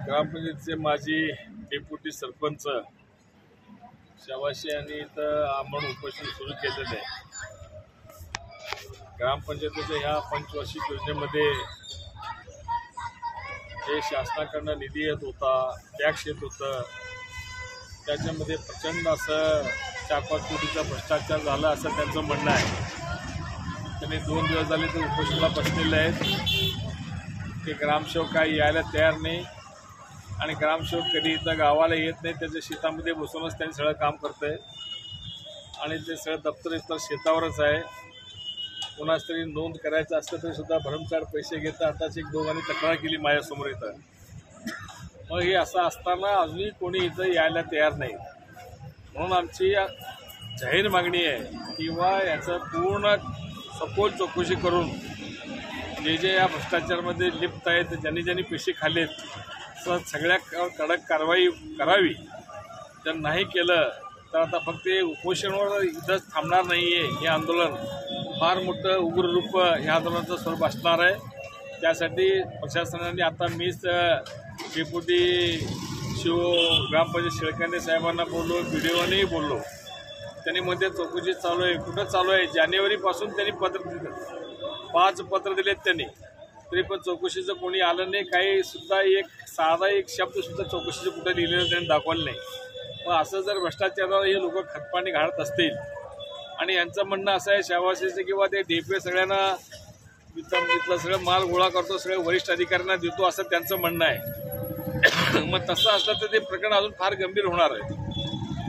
ग्रामपंचायतीचे माजी डेप्युटी सरपंच शाबाशी यांनी इथं आमरण उपोषण सुरू केलेलं आहे। ग्रामपंचायतीच्या ह्या पंचवार्षिक योजनेमध्ये जे शासनाकडून निधी येत होता, टॅक्स येत होतं, त्याच्यामध्ये प्रचंड असं 4-5 कोटीचा भ्रष्टाचार झाला असं त्यांचं म्हणणं आहे। त्यांनी 2 दिवस झाले ते उपोषणाला बसलेले आहेत। ते ग्रामसेवक काही यायला तयार नाही आणि ग्रामसेवक कधी इथं गावाला येत नाही, त्याच्या शेतामध्ये बसूनच त्यांनी सगळं काम करतंय आणि ते सगळं दप्तर इथं शेतावरच आहे। कोणाच तरी नोंद करायचं असलं तरी सुद्धा भरमसाठ पैसे घेतात। आताच एक दोघांनी तक्रार केली माझ्यासमोर इथं। मग हे असं असताना अजूनही कोणी इथं यायला तयार नाही, म्हणून आमची जाहीर मागणी आहे किंवा याचं पूर्ण सखोल चौकशी करून जे या भ्रष्टाचारामध्ये लिप्त आहेत, ज्यांनी पैसे खाल्लेत सगळ्या कडक कारवाई करावी। जर नाही केलं तर आता फक्त उपोषणावर इथंच थांबणार नाही आहे। हे आंदोलन फार मोठं उग्र रूप ह्या आंदोलनाचं स्वरूप असणार आहे। त्यासाठी प्रशासनाने आता मीच डेप्युटी ग्रामपंचायत शेळकांदे साहेबांना बोललो, व्हिडिओनेही बोललो। त्यांनी मध्ये चौकशी चालू आहे, कुठं चालू आहे? जानेवारीपासून त्यांनी पत्र दिलं, 5 पत्र दिलेत त्यांनी, तरी पण चौकशीचं कोणी आलं नाही। काही सुद्धा साधा एक शब्द सुद्धा चौकशीचं कुठं लिहिलेलं त्यांनी दाखवलं नाही। मग असं जर भ्रष्टाचाराला हे लोक खतपाणी घालत असतील आणि यांचं म्हणणं असं आहे शाबाशीचं किंवा ते DPO सगळ्यांना तिथलं सगळं माल गोळा करतो, सगळ्या वरिष्ठ अधिकाऱ्यांना देतो असं त्यांचं म्हणणं आहे। मग तसं असलं तर ते प्रकरण अजून फार गंभीर होणार आहे।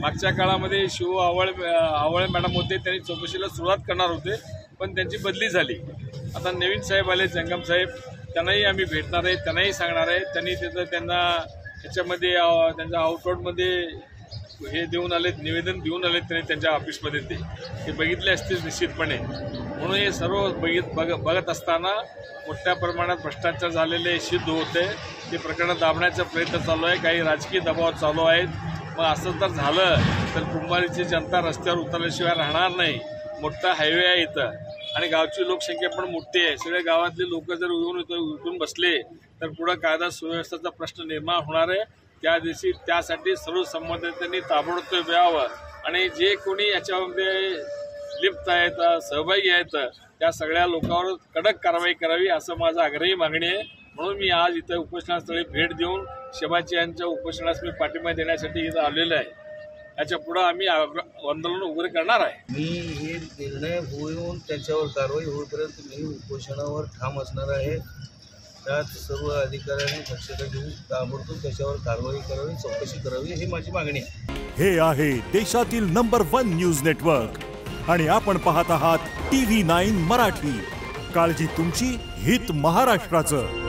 मागच्या काळामध्ये आवळे मॅडम होते, त्यांनी चौकशीला सुरुवात करणार होते पण त्यांची बदली झाली। आता नवीन साहेब आले, जंगम साहेब, त्यांनाही आम्ही भेटणार आहे, त्यांनाही सांगणार आहे। त्यांनी तिथं त्यांना ह्याच्यामध्ये त्यांच्या आउटवर्डमध्ये हे देऊन आलेत, निवेदन देऊन आलेत त्यांनी त्यांच्या ऑफिसमध्ये, ते बघितले असतील निश्चितपणे। म्हणून हे सर्व बघत असताना मोठ्या प्रमाणात भ्रष्टाचार झालेले सिद्ध होते। ते प्रकरण दाबण्याचा प्रयत्न चालू आहे, काही राजकीय दबाव चालू आहेत। मग असं जर झालं तर कुंभारीची जनता रस्त्यावर उतरल्याशिवाय राहणार नाही। मोठा हायवे आहे इथं आणि गावची लोकसंख्या पण मोठी आहे। सगळे गावातले लोक जर उठून बसले तर पुढं कायदा सुव्यवस्थेचा प्रश्न निर्माण होणार आहे। त्या दिवशी त्यासाठी सर्व संबंधितांनी ताबडतोब यावं आणि जे कोणी याच्यामध्ये लिप्त आहेत, सहभागी आहेत, त्या सगळ्या लोकांवर कडक कारवाई करावी असं माझं आग्रही मागणी आहे। म्हणून मी आज इथं उपोषणास्थळी भेट देऊन शबाची यांच्या उपोषणास मी पाठिंबा देण्यासाठी इथं आलेलो आहे। याच्या पुढे आम्ही आंदोलन उघड करणार आहे। मी हे निर्णय होऊन त्याच्यावर कारवाई होईपर्यंत मी उपोषणावर ठाम असणार आहे। त्यात सर्व अधिकाऱ्यांनी दक्षता घेऊन ताबडतोब त्याच्यावर कारवाई करावी, चौकशी करावी ही माझी मागणी आहे। हे आहे देशातील नंबर 1 न्यूज नेटवर्क आणि आपण पाहत आहात TV9 मराठी। काळजी तुमची, हित महाराष्ट्राचं।